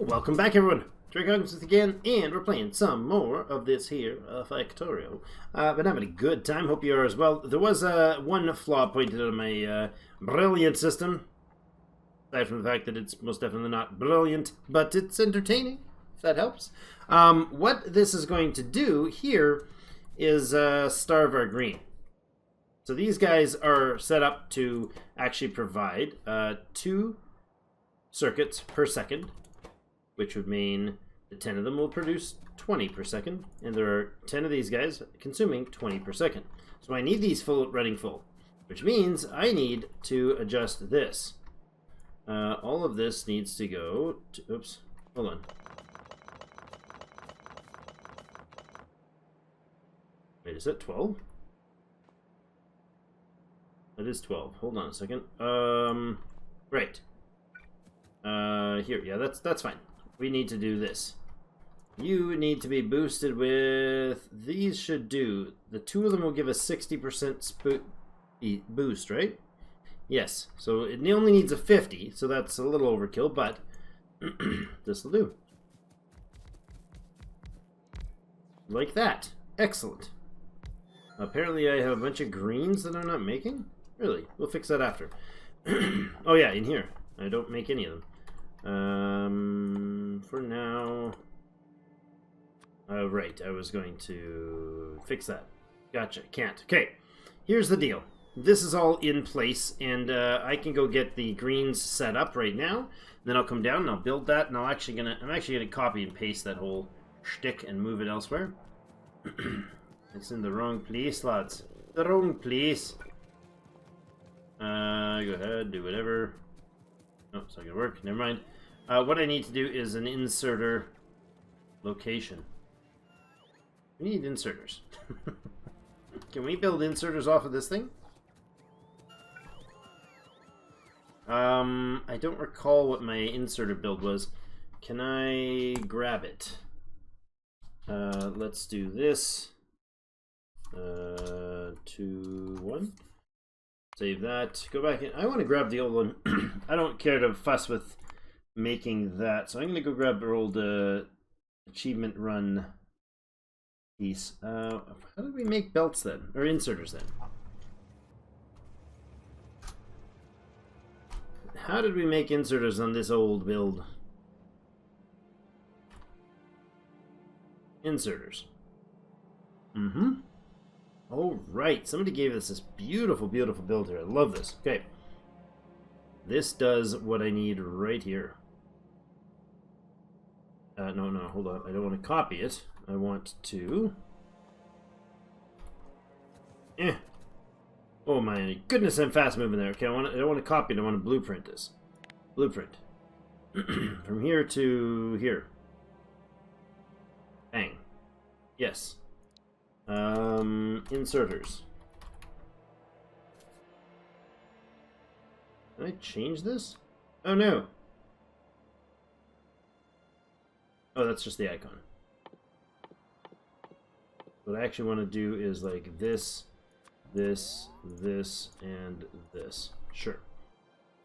Welcome back, everyone. Drake Hawkins again, and we're playing some more of this here Factorio. Been having a good time. Hope you are as well. There was one flaw pointed out of my brilliant system. Aside from the fact that it's most definitely not brilliant, but it's entertaining, if that helps. What this is going to do here is starve our green. So these guys are set up to actually provide 2 circuits per second, which would mean that 10 of them will produce 20 per second, and there are 10 of these guys consuming 20 per second. So I need these running full, which means I need to adjust this. All of this needs to go to, oops, hold on. Wait, is that 12? That is 12. Hold on a second. Right. Here, yeah, that's fine. We need to do this. You need to be boosted with, these should do, the 2 of them will give a 60% boost, right? Yes, so it only needs a 50, so that's a little overkill, but this will do. Like that. Excellent. Apparently I have a bunch of greens that I'm not making? Really? We'll fix that after. Oh yeah, in here. I don't make any of them. For now... right, I was going to fix that. Gotcha, can't. Okay, here's the deal. This is all in place, and I can go get the greens set up right now. Then I'll come down and I'll build that, and I'm actually gonna copy and paste that whole shtick and move it elsewhere. It's in the wrong place, lads. The wrong place. Go ahead, do whatever. Oh, it's not gonna work. Never mind. What I need to do is an inserter location. We need inserters. Can we build inserters off of this thing? I don't recall what my inserter build was. Can I grab it? Let's do this. 2, 1. Save that. Go back in. I want to grab the old one. I don't care to fuss with making that, so I'm going to go grab our old achievement run piece. How did we make belts then? Or inserters then? How did we make inserters on this old build? Inserters. Mm-hmm. Oh, right. Somebody gave us this beautiful, beautiful build here. I love this. Okay. This does what I need right here. No, hold on. I don't want to copy it. I want to... Oh my goodness, I'm fast moving there. Okay, I don't want to copy it. I want to blueprint this. Blueprint. From here to here. Bang. Yes. Inserters. Can I change this? Oh no. Oh, that's just the icon. What I actually want to do is like this, this, this, and this. Sure.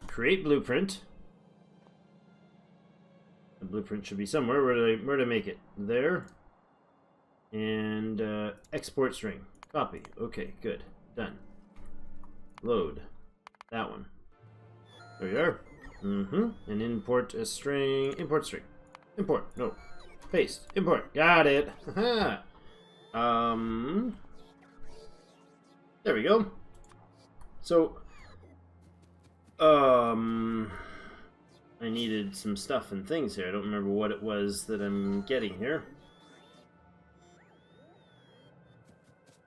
Create blueprint. The blueprint should be somewhere. Where did I make it? There. And export string. Copy. Okay, good. Done. Load. That one. There we are. And import a string. Import string. Import. No. Paste. Import. Got it. Haha. There we go. So, I needed some stuff and things here. I don't remember what it was that I'm getting here.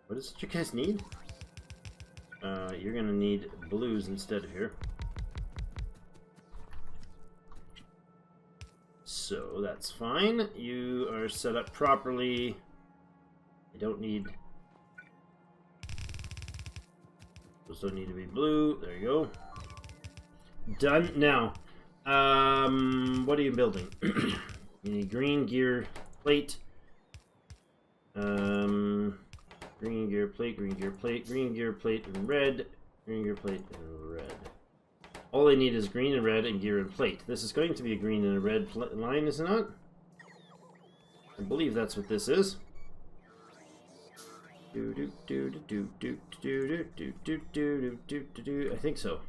What is it you guys need? You're gonna need blues instead of here. So that's fine. You are set up properly. I don't need... Those don't need to be blue. There you go. Done. Now, what are you building? You need green gear plate. Green gear plate, green gear plate, green gear plate, and red. Green gear plate, and red. All I need is green and red and gear and plate. This is going to be a green and a red line, is it not? I believe that's what this is. I think so.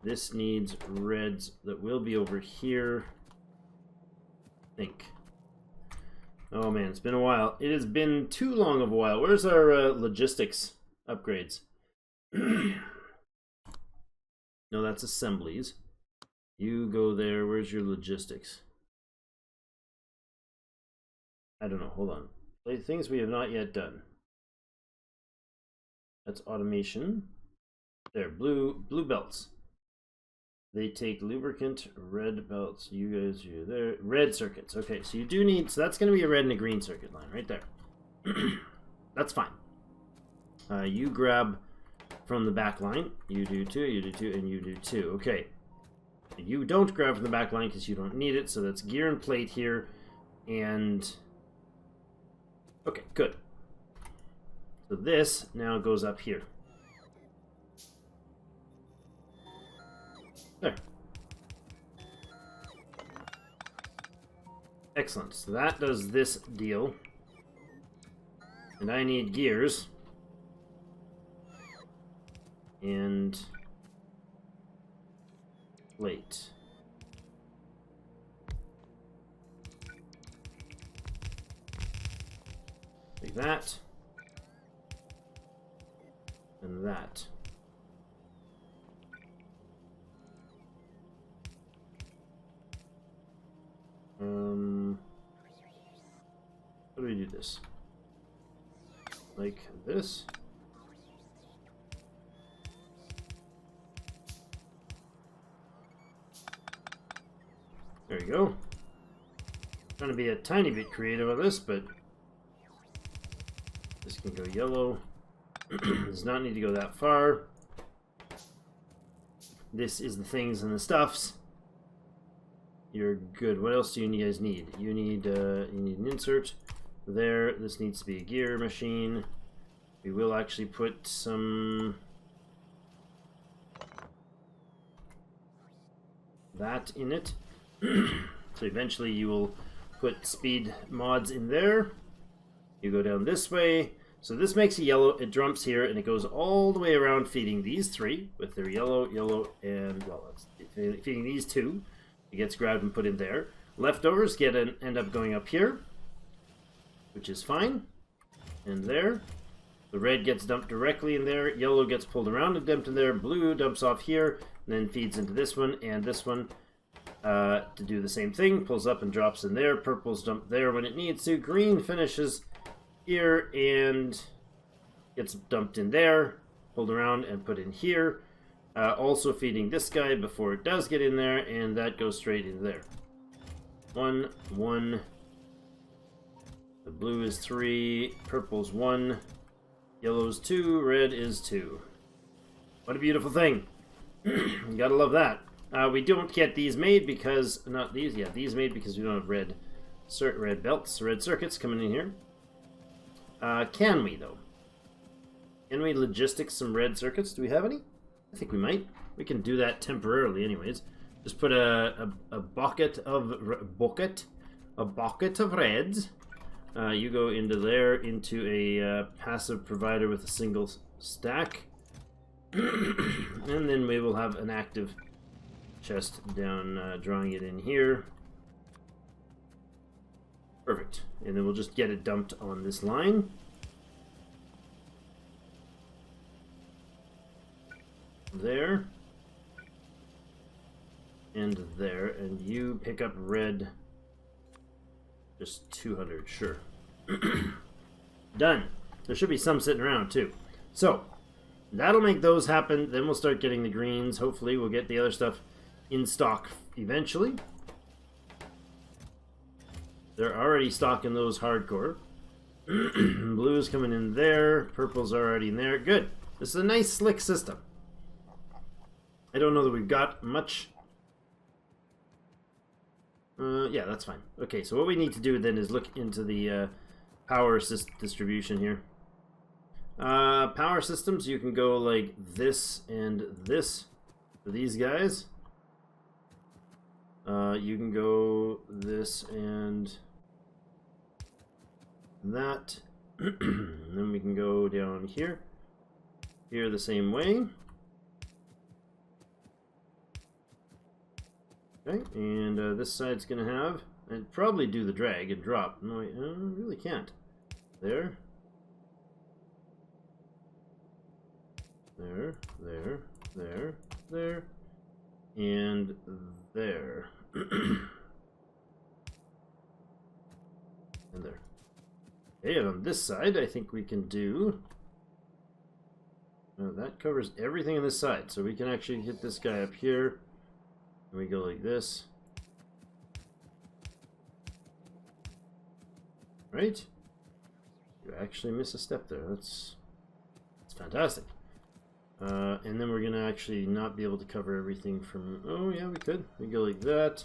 This needs reds that will be over here. I think. Oh man, it's been a while. It has been too long of a while. Where's our logistics upgrades? No, that's assemblies. You go there. Where's your logistics? I don't know. Hold on. Things we have not yet done. That's automation. There, blue belts. They take lubricant, red belts. You guys, you're there. Red circuits. Okay, so you do need. So that's going to be a red and a green circuit line right there. That's fine. You grab from the back line. You do two, and you do two. Okay. You don't grab from the back line because you don't need it. So that's gear and plate here. And okay, good. So this now goes up here. There. Excellent. So that does this deal. And I need gears. And plate. Like that. And that. How do we do this? Like this? There you go. Trying to be a tiny bit creative on this, but this can go yellow. Does not need to go that far. This is the things and the stuffs. You're good. What else do you guys need? You need an insert there. This needs to be a gear machine. We will actually put some that in it. So eventually you will put speed mods in there. You go down this way. So this makes a yellow. It jumps here and it goes all the way around, feeding these three with their yellow, and well, it's feeding these two. It gets grabbed and put in there. Leftovers end up going up here, which is fine. And there. The red gets dumped directly in there. Yellow gets pulled around and dumped in there. Blue dumps off here, and then feeds into this one and this one to do the same thing. Pulls up and drops in there. Purple's dumped there when it needs to. Green finishes here and gets dumped in there, pulled around and put in here. Also feeding this guy before it does get in there, and that goes straight in there. 1, 1. The blue is 3, purple's 1, yellow's 2, red is 2. What a beautiful thing. You gotta love that. We don't get these made because, not these, yeah, these made because we don't have red belts, red circuits coming in here. Can we, though? Can we logistics some red circuits? Do we have any? I think we might. We can do that temporarily anyways. Just put a bucket of reds. You go into there, into a passive provider with a single stack. And then we will have an active chest down, drawing it in here. Perfect. And then we'll just get it dumped on this line. There. And there. And you pick up red. Just 200, sure. Done. There should be some sitting around too. So, that'll make those happen. Then we'll start getting the greens. Hopefully we'll get the other stuff in stock eventually. They're already stocking those hardcore. Blue's coming in there. Purple's already in there. Good. This is a nice, slick system. I don't know that we've got much. Yeah, that's fine. Okay, so what we need to do then is look into the power distribution here. Power systems, you can go like this and this. for these guys. You can go this and that. And then we can go down here. Here the same way. Okay, and this side's going to have, and probably do the drag and drop. No, I really can't. There. There, there, there, there, and there. And there. Okay, and on this side, I think we can do... that covers everything on this side, so we can actually hit this guy up here. And we go like this. Right? You actually miss a step there. That's fantastic. And then we're going to actually not be able to cover everything from... Oh, yeah, we could. We go like that.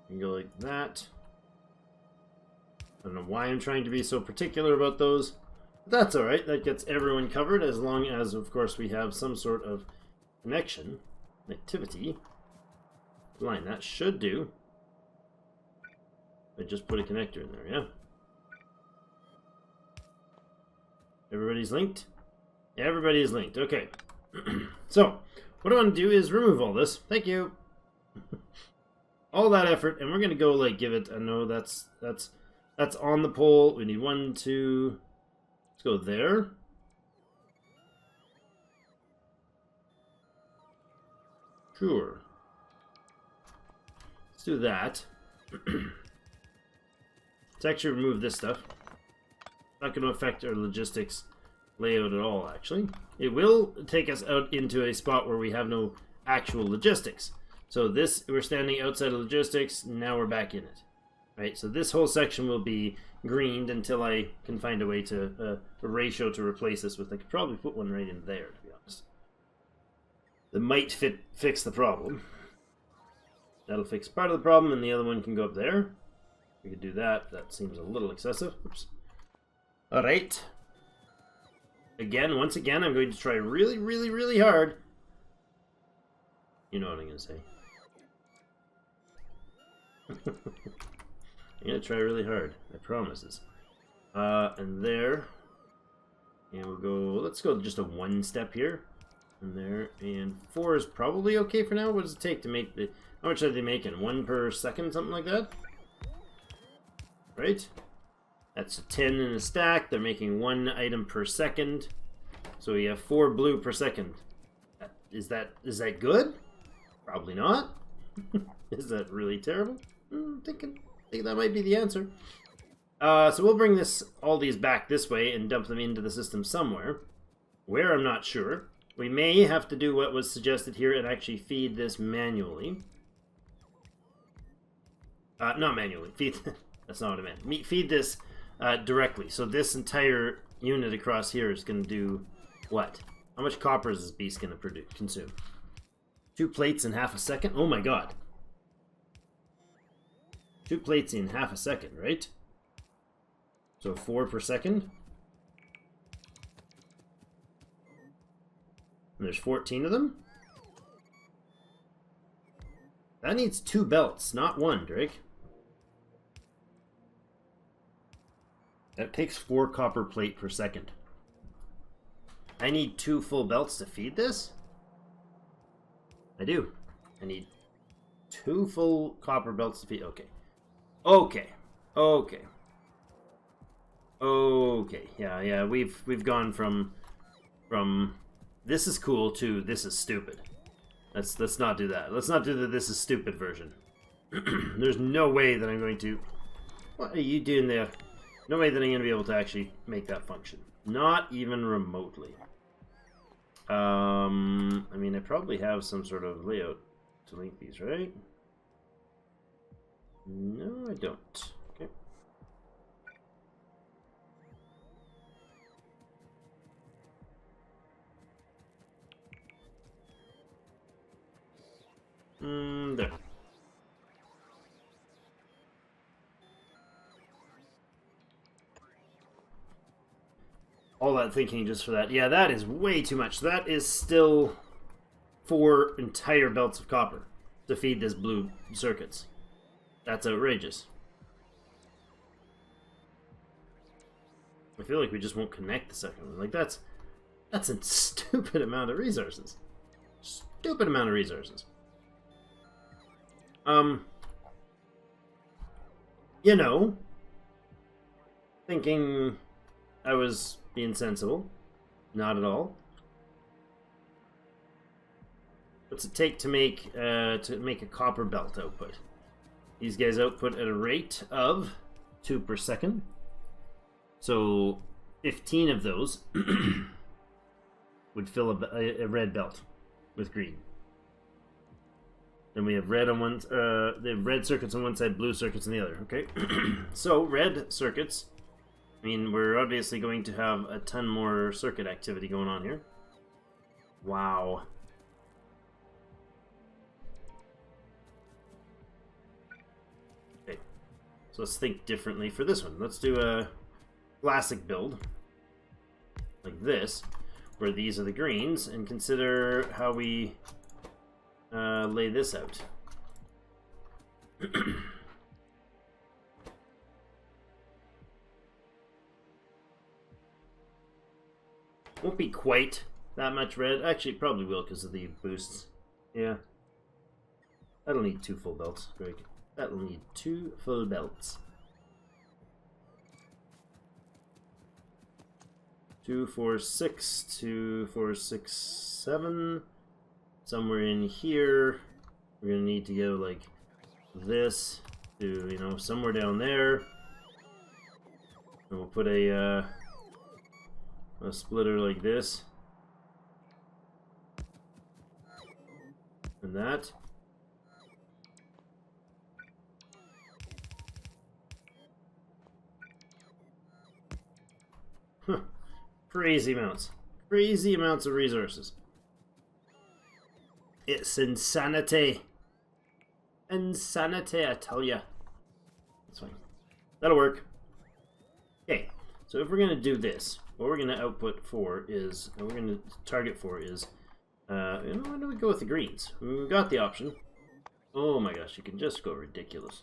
We go like that. I don't know why I'm trying to be so particular about those. But that's alright. That gets everyone covered as long as, of course, we have some sort of connection, connectivity. Line, that should do. I just put a connector in there, yeah? Everybody's linked? Everybody is linked, okay. So, what I want to do is remove all this. Thank you. All that effort, and we're going to go, like, give it... I know that's on the pole. We need 1, 2... Let's go there. Sure. Do that. Let's actually remove this stuff. Not going to affect our logistics layout at all, actually. It will take us out into a spot where we have no actual logistics. So this, we're standing outside of logistics, now we're back in it. Right, so this whole section will be greened until I can find a way to, a ratio to replace this with. I could probably put one right in there, to be honest. That might fix the problem. That'll fix part of the problem, and the other one can go up there. We could do that. That seems a little excessive. Oops. Alright. Again, once again, I'm going to try really, really, really hard. You know what I'm going to say. I'm going to try really hard. I promise. And there. And we'll go... Let's go just a 1 step here. And there. And 4 is probably okay for now. What does it take to make the... How much are they making? 1 per second, something like that? Right? That's a 10 in a stack. They're making 1 item per second. So we have 4 blue per second. Is that good? Probably not. Is that really terrible? I think that might be the answer. So we'll bring all these back this way and dump them into the system somewhere. Where, I'm not sure. We may have to do what was suggested here and actually feed this manually. Not manually. Feed. That's not what I meant. Feed this directly. So this entire unit across here is going to do what? How much copper is this beast going to consume? 2 plates in half a second? Oh my god. 2 plates in half a second, right? So 4 per second. And there's 14 of them. That needs 2 belts, not 1, Drake. That takes 4 copper plate per second. I need 2 full belts to feed this? I do. I need 2 full copper belts to feed. Okay. Okay. Okay. Okay. Yeah. We've gone from this is cool to this is stupid. Let's not do that. Let's not do the this is stupid version. There's no way that I'm going to... What are you doing there? No way that I'm going to be able to actually make that function. Not even remotely. I mean, I probably have some sort of layout to link these, right? No, I don't. Okay. There. All that thinking just for that. Yeah, that is way too much. That is still 4 entire belts of copper to feed this blue circuits. That's outrageous. I feel like we just won't connect the second one. Like, that's a stupid amount of resources. Stupid amount of resources. You know, thinking I was being sensible. Not at all. What's it take to make a copper belt output? These guys output at a rate of 2 per second. So 15 of those would fill a red belt with green. Then we have red on one. They have red circuits on one side, blue circuits on the other. Okay, so red circuits. I mean, we're obviously going to have a ton more circuit activity going on here. Wow. Okay, so let's think differently for this one. Let's do a classic build like this, where these are the greens, and consider how we lay this out. Won't be quite that much red. Actually, it probably will because of the boosts. Yeah. That'll need 2 full belts, Greg. That'll need 2 full belts. 2, 4, 6, 2, 4, 6, 7. Somewhere in here, we're gonna need to go like this to, you know, somewhere down there. And we'll put a splitter like this. And that. Huh. Crazy amounts. Crazy amounts of resources. It's insanity. Insanity, I tell ya. That's fine. That'll work. Okay, so if we're going to do this, what we're going to output for is, and we're going to target for is, you know, why don't we go with the greens? We've got the option. Oh my gosh, you can just go ridiculous.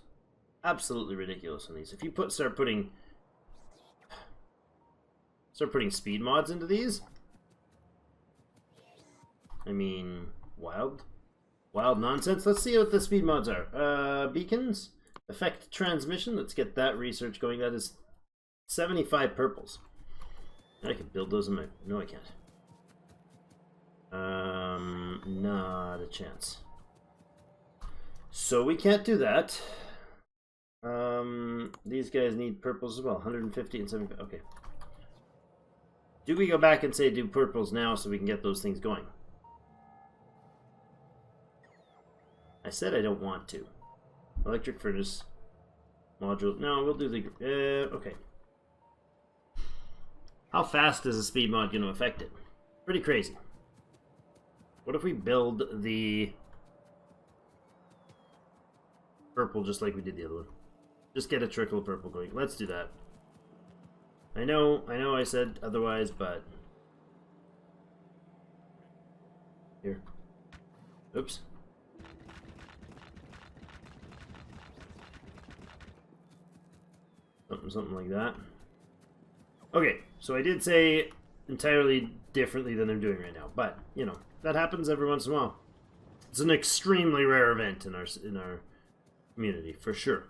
Absolutely ridiculous on these. If you start putting speed mods into these, I mean, wild nonsense. Let's see what the speed mods are. Beacons, effect transmission. Let's get that research going. That is 75 purples. I could build those in my. No, I can't. Not a chance. So we can't do that. These guys need purples as well. 150 and 75. Okay. Do we go back and say do purples now so we can get those things going? I said I don't want to. Electric furnace module. No, we'll do the. Okay. How fast is the speed mod going to affect it? Pretty crazy. What if we build the purple just like we did the other one? Just get a trickle of purple going. Let's do that. I know I said otherwise, but here. Oops. Something like that. Okay, so I did say entirely differently than I'm doing right now, but you know, that happens every once in a while. It's an extremely rare event in our community, for sure.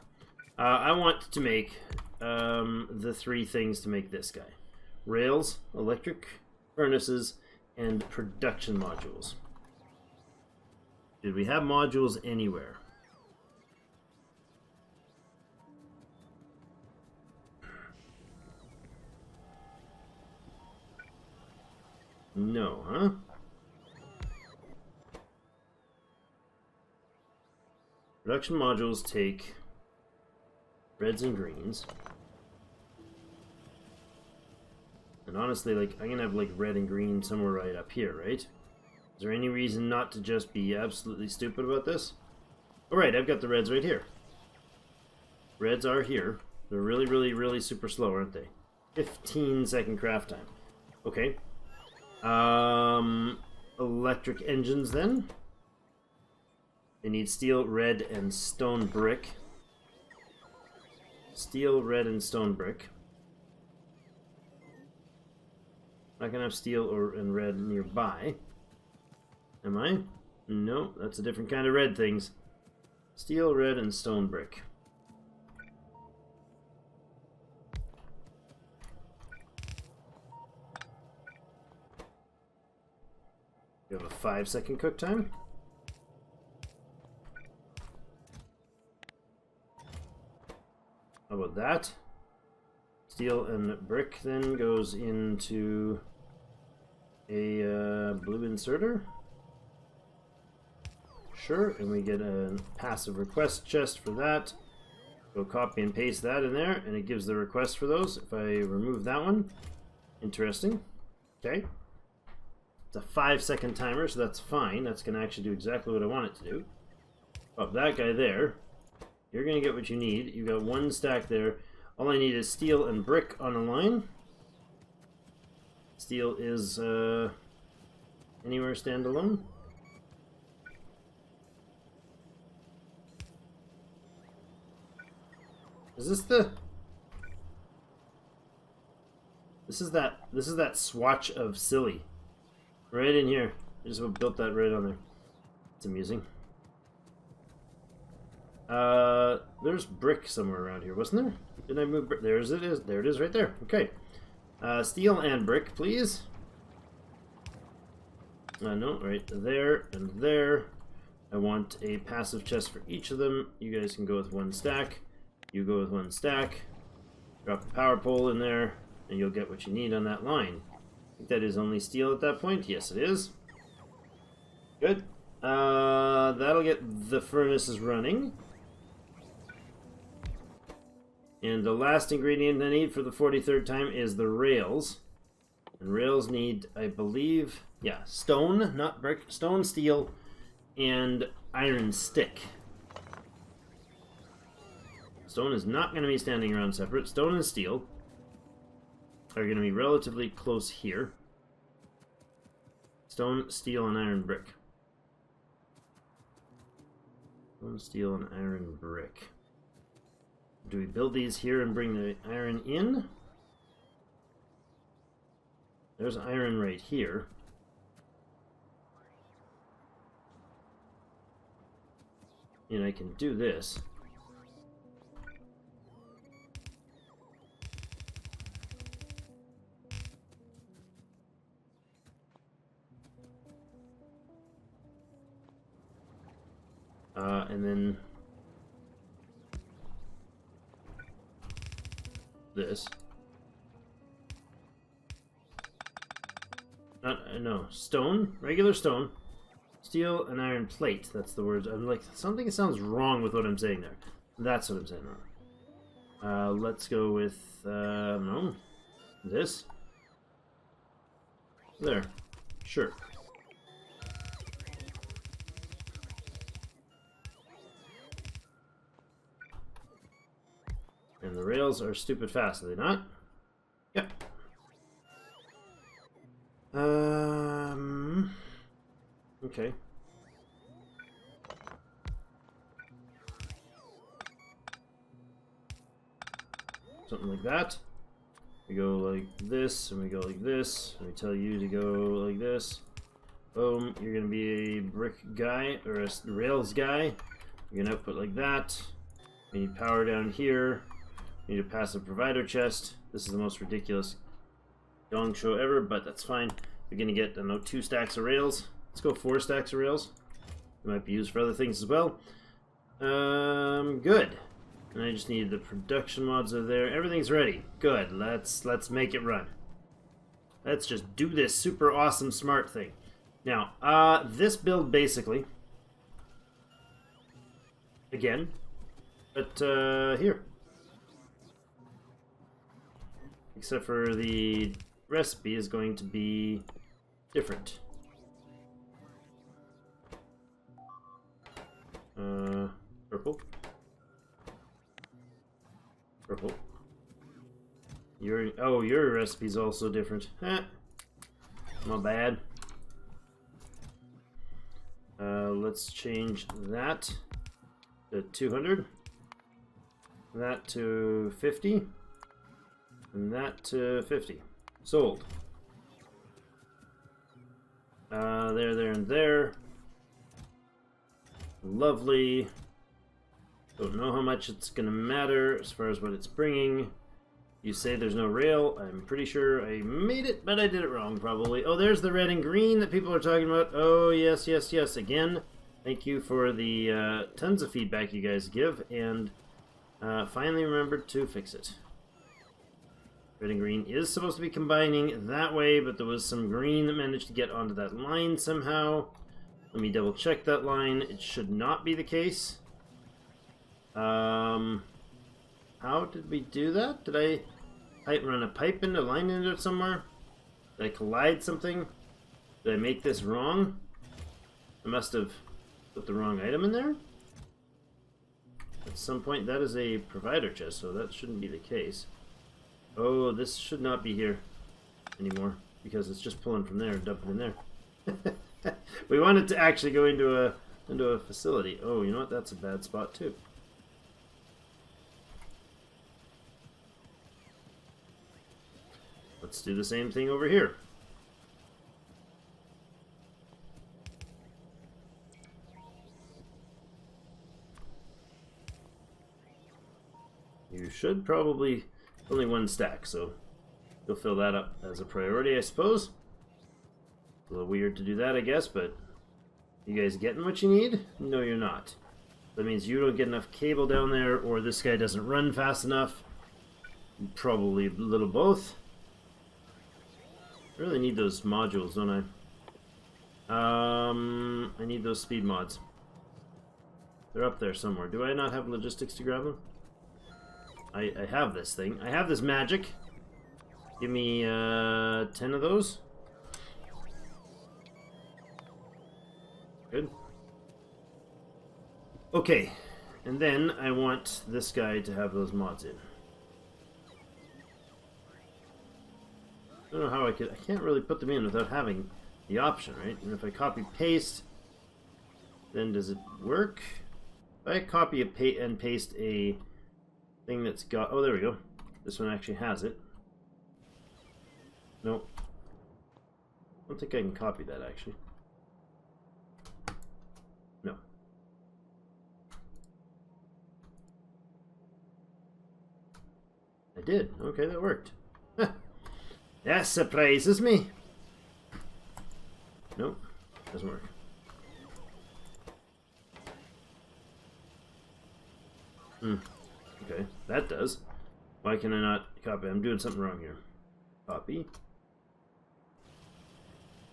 I want to make the 3 things to make this guy: rails, electric furnaces, and production modules. Did we have modules anywhere? No, huh? Production modules take reds and greens. And honestly, like, I'm gonna have like red and green somewhere right up here, right? Is there any reason not to just be absolutely stupid about this? Alright, I've got the reds right here. Reds are here. They're really, really, really super slow, aren't they? 15-second craft time. Okay. electric engines then. They need steel, red, and stone brick. Steel, red, and stone brick. Not gonna have steel and red nearby. Am I? No, that's a different kind of red things. Steel, red, and stone brick. You have a 5-second cook time. How about that? Steel and brick then goes into a blue inserter. Sure, and we get a passive request chest for that. Go copy and paste that in there, and it gives the request for those. If I remove that one, interesting. Okay. It's a 5-second timer, so that's fine. That's going to actually do exactly what I want it to do. Oh, that guy there, you're going to get what you need. You got 1 stack there. All I need is steel and brick on a line. Steel is anywhere standalone. Is this the... This is that swatch of silly. Right in here. I just built that right on there. It's amusing. There's brick somewhere around here, wasn't there? Didn't I move brick? There it is. There it is right there. Okay. Steel and brick, please. No, right there and there. I want a passive chest for each of them. You guys can go with 1 stack. You go with 1 stack. Drop the power pole in there, and you'll get what you need on that line. I think that is only steel at that point. Yes, it is. Good. That'll get the furnaces running. And the last ingredient I need for the 43rd time is the rails. And rails need, I believe, yeah, stone, not brick, stone, steel, and iron stick. Stone is not going to be standing around separate. Stone and steel are going to be relatively close here. Stone, steel, and iron brick. Stone, steel, and iron brick. Do we build these here and bring the iron in? There's iron right here. And I can do this. And then this. No, stone, regular stone, steel, and iron plate. That's the word. I'm like, something sounds wrong with what I'm saying there. That's what I'm saying wrong. Let's go with, no, this. There, sure. And the rails are stupid fast, are they not? Yep. Okay. Something like that. We go like this, and we go like this, and we tell you to go like this. Boom, you're gonna be a brick guy, or a rails guy. You're gonna output like that. We need power down here. We need a passive provider chest. This is the most ridiculous gong show ever, but that's fine. We're gonna get, I don't know, 2 stacks of rails. Let's go 4 stacks of rails. They might be used for other things as well. Good. And I just need the production mods are there. Everything's ready. Good. Let's make it run. Let's just do this super awesome smart thing. Now, this build basically, again, but here. Except for the recipe is going to be different. Purple. Purple. Your recipe's also different. My bad. Let's change that to 200. That to 50. And that to 50. Sold. There, and there. Lovely. Don't know how much it's going to matter as far as what it's bringing. You say there's no rail. I'm pretty sure I made it, but I did it wrong probably. Oh, there's the red and green that people are talking about. Oh, yes, yes, yes. Again, thank you for the tons of feedback you guys give, and finally remembered to fix it. Red and green is supposed to be combining that way, but there was some green that managed to get onto that line somehow. Let me double check that line. It should not be the case. How did we do that? Did I run a pipe into a line into it somewhere? Did I collide something? Did I make this wrong? I must have put the wrong item in there? At some point, that is a provider chest, so that shouldn't be the case. Oh, this should not be here anymore, because it's just pulling from there and dumping in there. We want it to actually go into a facility. Oh, you know what? That's a bad spot too. Let's do the same thing over here. You should probably only one stack, so you'll fill that up as a priority, I suppose. A little weird to do that, I guess, but you guys getting what you need? No, you're not. That means you don't get enough cable down there, or this guy doesn't run fast enough. Probably a little both. I really need those modules, don't I? I need those speed mods. They're up there somewhere. Do I not have logistics to grab them? I have this thing. I have this magic. Give me 10 of those. Good. Okay, and then I want this guy to have those mods in. I don't know how I can't really put them in without having the option, right? And if I copy paste, then does it work? If I copy and paste a thing that's got, oh, there we go. This one actually has it. Nope. I don't think I can copy that actually. No. I did. Okay, that worked. That surprises me. Nope, doesn't work. Okay, that does. Why can I not copy? I'm doing something wrong here. Copy.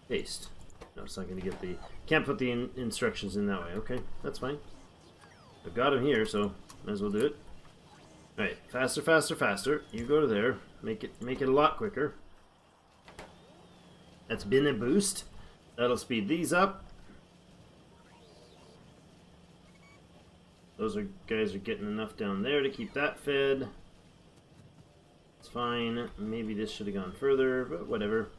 Paste. No, it's not going to get the... Can't put the instructions in that way. Okay, that's fine. I've got them here, so might as well do it. Alright, faster, faster, faster. You go to there. Make it a lot quicker. That's been a boost. That'll speed these up. Those guys are getting enough down there to keep that fed. It's fine. Maybe this should have gone further, but whatever.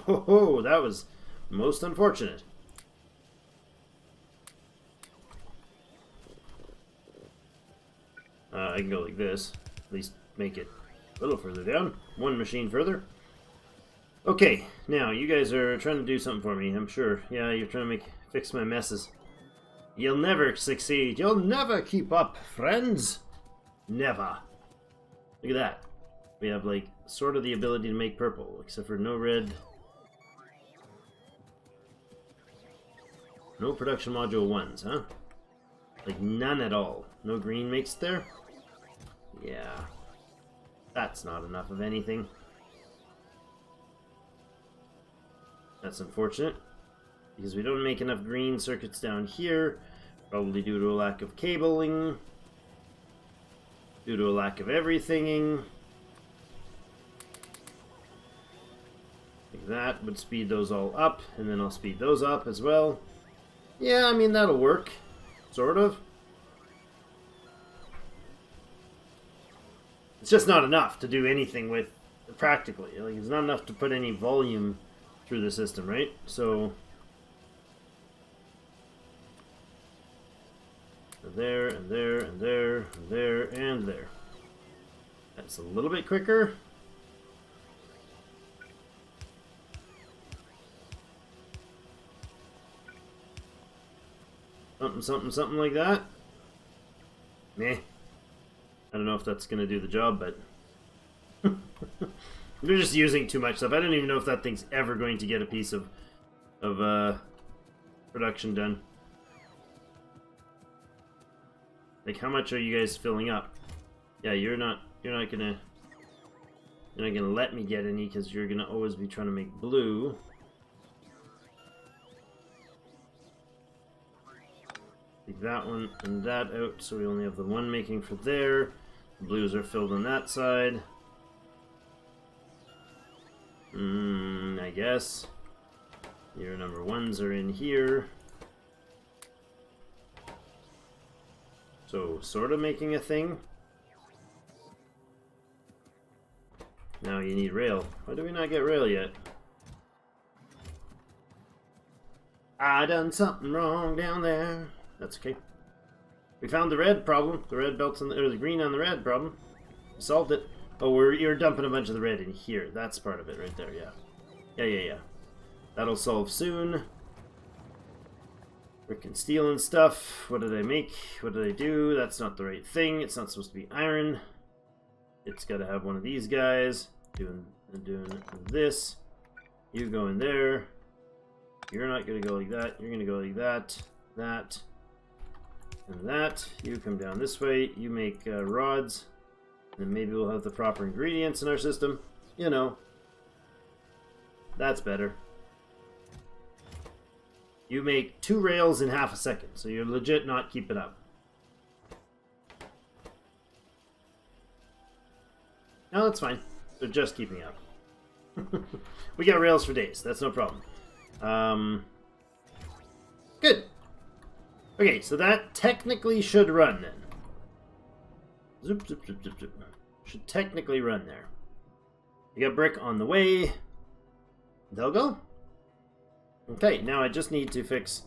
Oh, that was most unfortunate. I can go like this. At least make it a little further down. One machine further. Okay, now you guys are trying to do something for me, I'm sure. Yeah, you're trying to fix my messes. You'll never succeed. You'll never keep up, friends. Never. Look at that. We have, like, sort of the ability to make purple, except for no red. No production module ones, huh? Like, none at all. No green makes it there? Yeah. That's not enough of anything. That's unfortunate, because we don't make enough green circuits down here, probably due to a lack of cabling, due to a lack of everythinging. Like that would speed those all up, and then I'll speed those up as well. Yeah, I mean, that'll work, sort of. It's just not enough to do anything with practically. Like, it's not enough to put any volume through the system, right? So there, and there, and there, and there, and there. That's a little bit quicker. Something, something, something like that. Meh. I don't know if that's going to do the job, but... They're just using too much stuff. I don't even know if that thing's ever going to get a piece of production done. Like, how much are you guys filling up? Yeah, you're not gonna let me get any because you're gonna always be trying to make blue. Take that one and that out, so we only have the one making for there. The blues are filled on that side. I guess. Your number ones are in here. So, sort of making a thing. Now you need rail. Why do we not get rail yet? I done something wrong down there. That's okay. We found the red problem. The red belts on the, or the green on the red problem. We solved it. Oh, you're dumping a bunch of the red in here. That's part of it right there, yeah. Yeah. That'll solve soon. Frickin' stealing stuff. What did I make? What did I do? That's not the right thing. It's not supposed to be iron. It's got to have one of these guys doing this. You go in there. You're not going to go like that. You're going to go like that, that, and that. You come down this way. You make rods. And maybe we'll have the proper ingredients in our system. You know. That's better. You make 2 rails in half a second, so you're legit not keeping up. No, that's fine. They're just keeping up. We got rails for days. That's no problem. Good. Okay, so that technically should run then. Zoop, zoop, zoop, zoop, zoop. Should technically run there. You got brick on the way. They'll go. Okay, now I just need to fix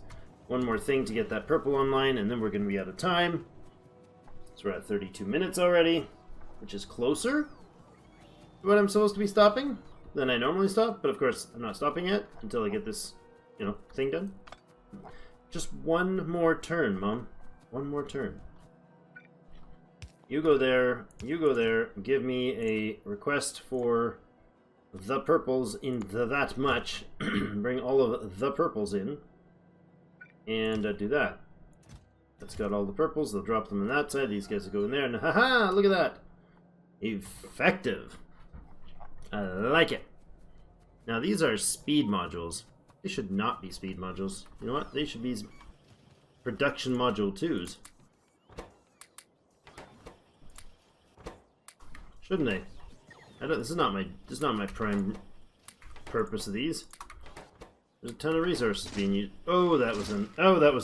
one more thing to get that purple online, and then we're going to be out of time. So we're at 32 minutes already, which is closer to what I'm supposed to be stopping than I normally stop. But of course, I'm not stopping yet until I get this, you know, thing done. Just one more turn, Mom. One more turn. You go there, give me a request for the purples in that much. Bring all of the purples in. And do that. That's got all the purples. They'll drop them on that side. These guys will go in there. And haha, look at that. Effective. I like it. Now these are speed modules. They should not be speed modules. You know what? They should be production module 2s. Shouldn't they? This is not my prime purpose of these. There's a ton of resources being used. Oh, that was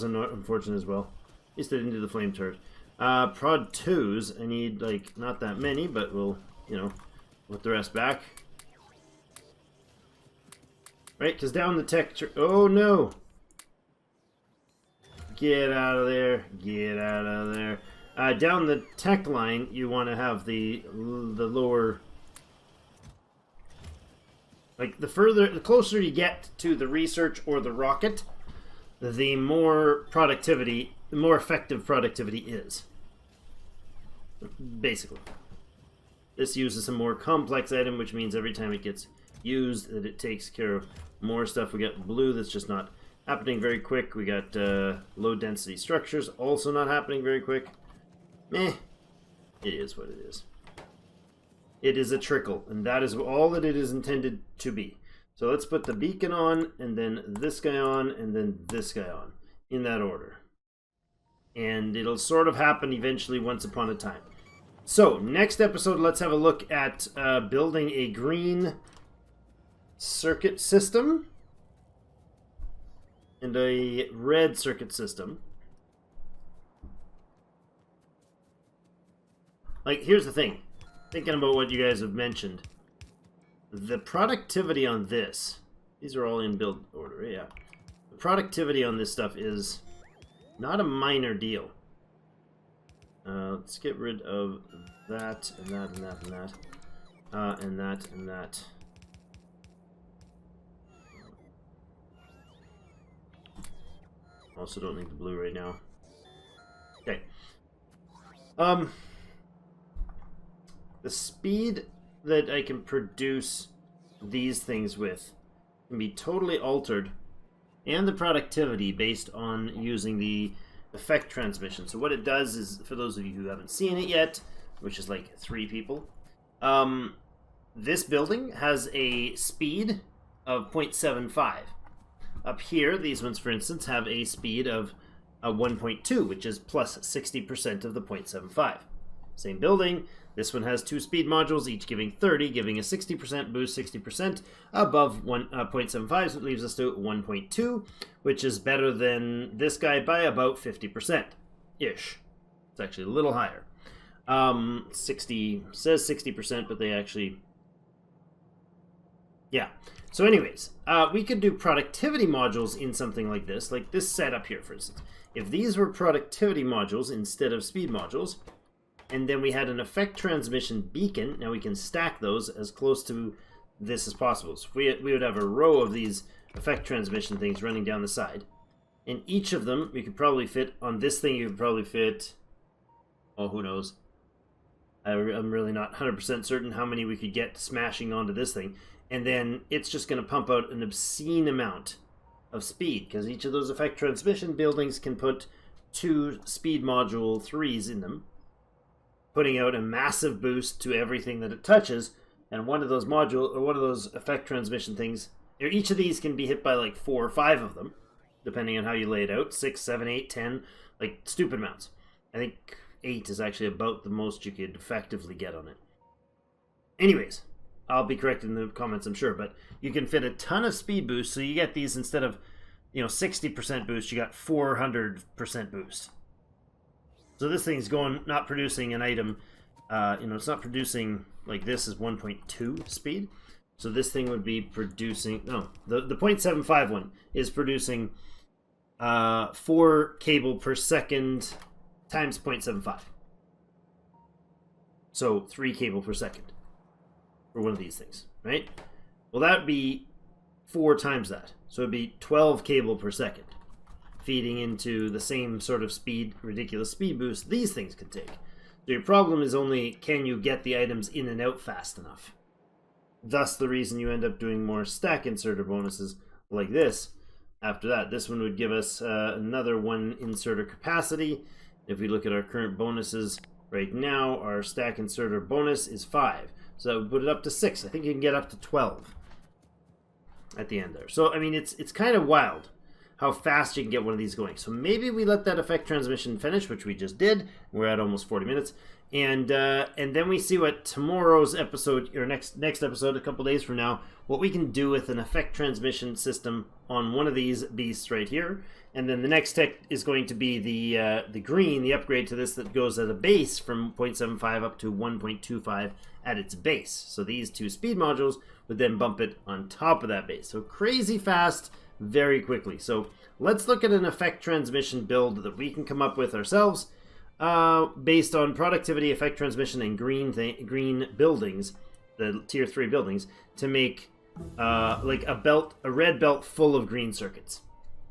unfortunate as well. At least I didn't do the flame turret. Prod 2s. I need like not that many, but we'll, you know, put the rest back. Right, because down the texture. Oh no! Get out of there! Get out of there! Down the tech line, you want to have the lower. Like the closer you get to the research or the rocket, the more productivity, the more effective productivity is. Basically, this uses a more complex item, which means every time it gets used, that it takes care of more stuff. We got blue that's just not happening very quick. We got low density structures also not happening very quick. Meh. It is what it is. It is a trickle, and that is all that it is intended to be. So let's put the beacon on, and then this guy on, and then this guy on, in that order. And it'll sort of happen eventually once upon a time. So, next episode, let's have a look at building a green circuit system and a red circuit system. Like, here's the thing. Thinking about what you guys have mentioned. the productivity on this, these are all in build order, yeah. The productivity on this stuff is not a minor deal. Let's get rid of that, and that, and that, and that. And that, and that. Also don't need the blue right now. Okay. The speed that I can produce these things with can be totally altered, and the productivity based on using the effect transmission. So what it does is, for those of you who haven't seen it yet, which is like 3 people, this building has a speed of 0.75. Up here, these ones, for instance, have a speed of 1.2, which is plus 60% of the 0.75. Same building. This one has 2 speed modules, each giving 30, giving a 60% boost, 60% above 0.75, so it leaves us to 1.2, which is better than this guy by about 50%-ish. It's actually a little higher. 60 says 60%, but they actually... Yeah. So anyways, we could do productivity modules in something like this setup here, for instance. If these were productivity modules instead of speed modules, and then we had an effect transmission beacon, now we can stack those as close to this as possible. So we would have a row of these effect transmission things running down the side. In each of them, we could probably fit, on this thing, you could probably fit, oh, who knows. I'm really not 100% certain how many we could get smashing onto this thing. And then it's just going to pump out an obscene amount of speed, because each of those effect transmission buildings can put 2 speed module 3s in them, putting out a massive boost to everything that it touches. And one of those effect transmission things, or each of these can be hit by like 4 or 5 of them, depending on how you lay it out. 6, 7, 8, 10, like stupid amounts. I think 8 is actually about the most you could effectively get on it. Anyways, I'll be corrected in the comments, I'm sure, but you can fit a ton of speed boost, so you get these instead of, 60% boost, you got 400% boost. So this thing's not producing an item, it's not producing, like this is 1.2 speed. So this thing would be producing, no, the 0.75 one is producing 4 cable per second times 0.75. So 3 cable per second for one of these things, right? Well, that would be 4 times that. So it'd be 12 cable per second, feeding into the same sort of speed, ridiculous speed boost these things could take. So your problem is only, can you get the items in and out fast enough? Thus the reason you end up doing more stack inserter bonuses like this. After that, this one would give us another 1 inserter capacity. If we look at our current bonuses right now, our stack inserter bonus is 5. So that would put it up to 6. I think you can get up to 12 at the end there. So, I mean, it's kind of wild how fast you can get one of these going. So maybe we let that effect transmission finish, which we just did. We're at almost 40 minutes. And then we see what tomorrow's episode, or next episode, a couple days from now, what we can do with an effect transmission system on one of these beasts right here. And then the next tech is going to be the green, the upgrade to this that goes at a base from 0.75 up to 1.25 at its base. So these 2 speed modules would then bump it on top of that base. So crazy fast, very quickly. So let's look at an effect transmission build that we can come up with ourselves based on productivity, effect transmission, and green buildings, the tier 3 buildings, to make like a red belt full of green circuits.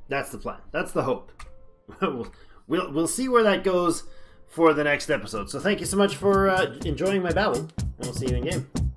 That's the plan. That's the hope. We'll see where that goes for the next episode. So thank you so much for enjoying my babble, and we'll see you in game.